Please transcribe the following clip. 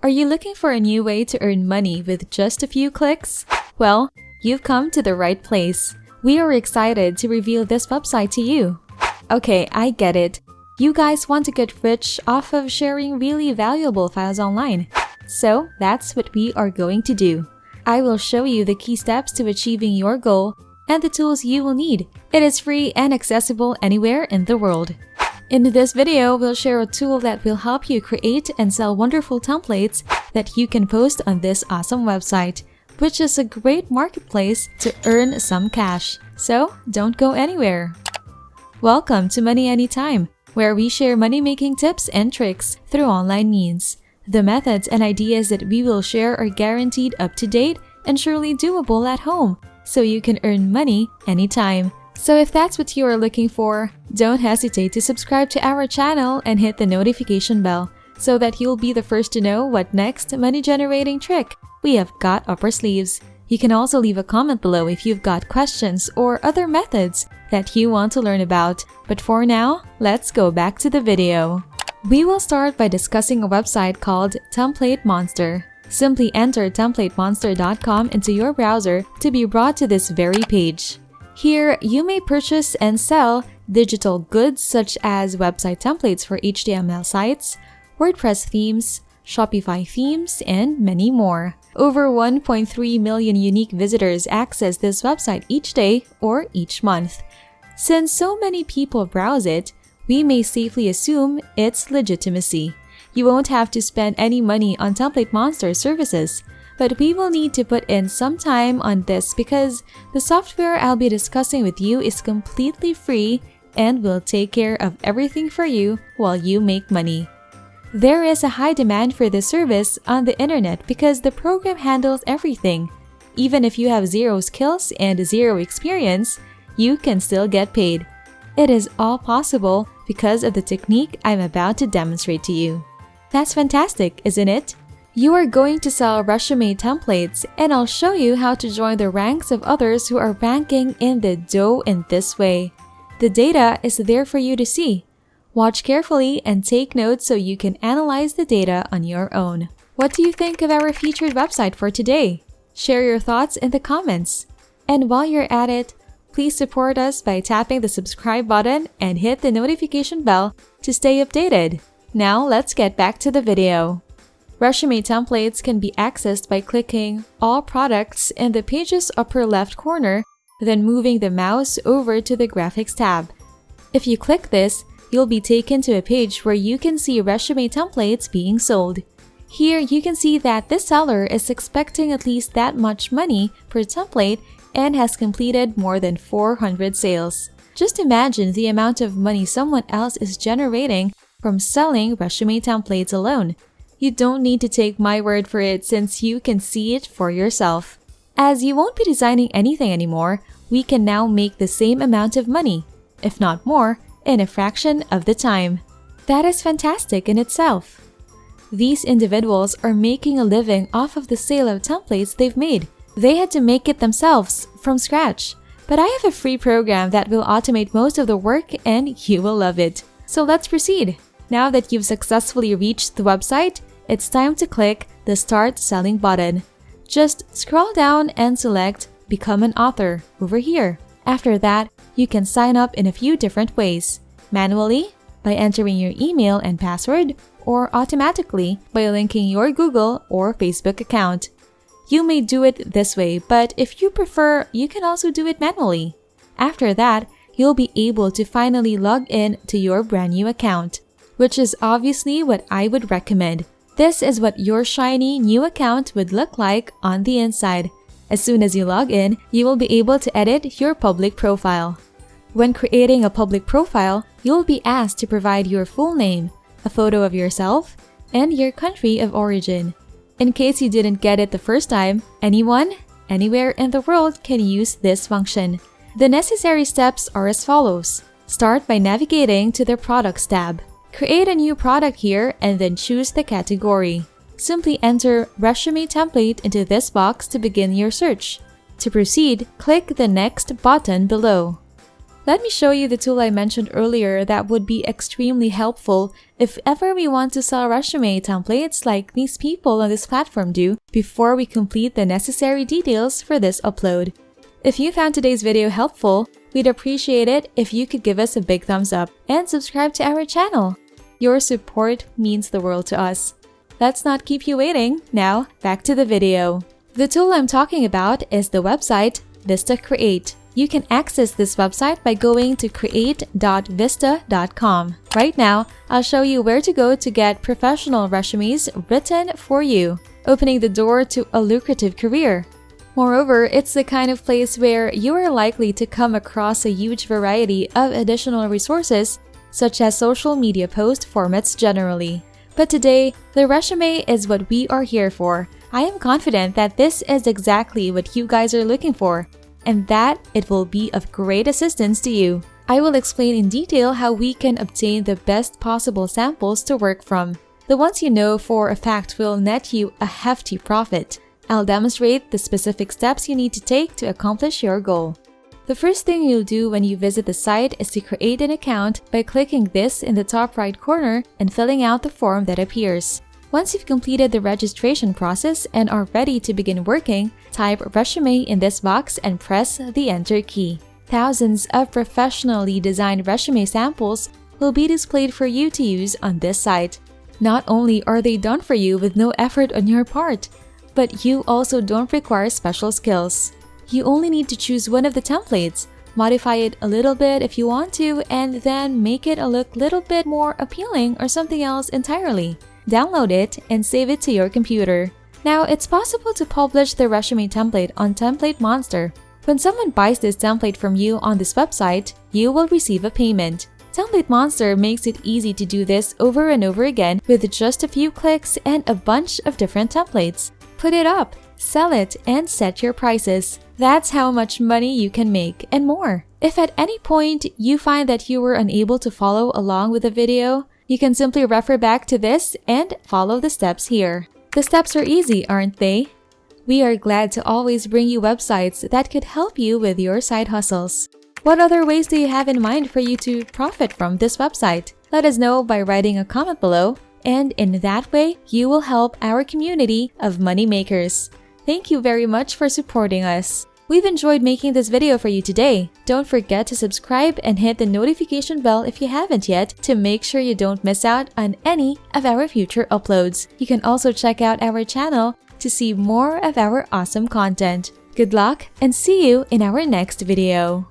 Are you looking for a new way to earn money with just a few clicks? Well, you've come to the right place. We are excited to reveal this website to you. Okay, I get it. You guys want to get rich off of sharing really valuable files online. So that's what we are going to do. I will show you the key steps to achieving your goal and the tools you will need. It is free and accessible anywhere in the world. In this video, we'll share a tool that will help you create and sell wonderful templates that you can post on this awesome website, which is a great marketplace to earn some cash. So don't go anywhere. Welcome to Money Anytime, where we share money-making tips and tricks through online means. The methods and ideas that we will share are guaranteed up-to-date and surely doable at home, so you can earn money anytime. So if that's what you are looking for, don't hesitate to subscribe to our channel and hit the notification bell so that you'll be the first to know what next money-generating trick we have got up our sleeves. You can also leave a comment below if you've got questions or other methods that you want to learn about. But for now, let's go back to the video. We will start by discussing a website called Template Monster. Simply enter templatemonster.com into your browser to be brought to this very page. Here, you may purchase and sell digital goods such as website templates for HTML sites, WordPress themes, Shopify themes, and many more. Over 1.3 million unique visitors access this website each day or each month. Since so many people browse it, we may safely assume its legitimacy. You won't have to spend any money on Template Monster services, but we will need to put in some time on this because the software I'll be discussing with you is completely free and will take care of everything for you while you make money. There is a high demand for this service on the internet because the program handles everything. Even if you have zero skills and zero experience, you can still get paid. It is all possible because of the technique I'm about to demonstrate to you. That's fantastic, isn't it? You are going to sell resume templates, and I'll show you how to join the ranks of others who are ranking in the dough in this way. The data is there for you to see. Watch carefully and take notes so you can analyze the data on your own. What do you think of our featured website for today? Share your thoughts in the comments. And while you're at it, please support us by tapping the subscribe button and hit the notification bell to stay updated. Now let's get back to the video. Resume templates can be accessed by clicking All Products in the page's upper left corner, then moving the mouse over to the Graphics tab. If you click this, you'll be taken to a page where you can see resume templates being sold. Here you can see that this seller is expecting at least that much money per template and has completed more than 400 sales. Just imagine the amount of money someone else is generating from selling resume templates alone. You don't need to take my word for it since you can see it for yourself. As you won't be designing anything anymore, we can now make the same amount of money, if not more, in a fraction of the time. That is fantastic in itself. These individuals are making a living off of the sale of templates they've made. They had to make it themselves from scratch. But I have a free program that will automate most of the work and you will love it. So let's proceed. Now that you've successfully reached the website, it's time to click the Start Selling button. Just scroll down and select Become an Author over here. After that, you can sign up in a few different ways. Manually, by entering your email and password, or automatically by linking your Google or Facebook account. You may do it this way, but if you prefer, you can also do it manually. After that, you'll be able to finally log in to your brand new account, which is obviously what I would recommend. This is what your shiny new account would look like on the inside. As soon as you log in, you will be able to edit your public profile. When creating a public profile, you'll be asked to provide your full name, a photo of yourself, and your country of origin. In case you didn't get it the first time, anyone, anywhere in the world can use this function. The necessary steps are as follows. Start by navigating to the Products tab. Create a new product here and then choose the category. Simply enter Resume Template into this box to begin your search. To proceed, click the Next button below. Let me show you the tool I mentioned earlier that would be extremely helpful if ever we want to sell resume templates like these people on this platform do before we complete the necessary details for this upload. If you found today's video helpful, we'd appreciate it if you could give us a big thumbs up and subscribe to our channel. Your support means the world to us. Let's not keep you waiting. Now, back to the video. The tool I'm talking about is the website Vista Create. You can access this website by going to create.vista.com. Right now, I'll show you where to go to get professional resumes written for you, opening the door to a lucrative career. Moreover, it's the kind of place where you are likely to come across a huge variety of additional resources, such as social media post formats generally. But today, the resume is what we are here for. I am confident that this is exactly what you guys are looking for, and that it will be of great assistance to you. I will explain in detail how we can obtain the best possible samples to work from. The ones you know for a fact will net you a hefty profit. I'll demonstrate the specific steps you need to take to accomplish your goal. The first thing you'll do when you visit the site is to create an account by clicking this in the top right corner and filling out the form that appears. Once you've completed the registration process and are ready to begin working, type resume in this box and press the enter key. Thousands of professionally designed resume samples will be displayed for you to use on this site. Not only are they done for you with no effort on your part, but you also don't require special skills. You only need to choose one of the templates, modify it a little bit if you want to, and then make it look a little bit more appealing or something else entirely. Download it and save it to your computer. Now, it's possible to publish the resume template on Template Monster. When someone buys this template from you on this website, you will receive a payment. Template Monster makes it easy to do this over and over again with just a few clicks and a bunch of different templates. Put it up, sell it, and set your prices. That's how much money you can make and more. If at any point you find that you were unable to follow along with the video, you can simply refer back to this and follow the steps here. The steps are easy, aren't they? We are glad to always bring you websites that could help you with your side hustles. What other ways do you have in mind for you to profit from this website? Let us know by writing a comment below, and in that way, you will help our community of money makers. Thank you very much for supporting us. We've enjoyed making this video for you today. Don't forget to subscribe and hit the notification bell if you haven't yet to make sure you don't miss out on any of our future uploads. You can also check out our channel to see more of our awesome content. Good luck and see you in our next video.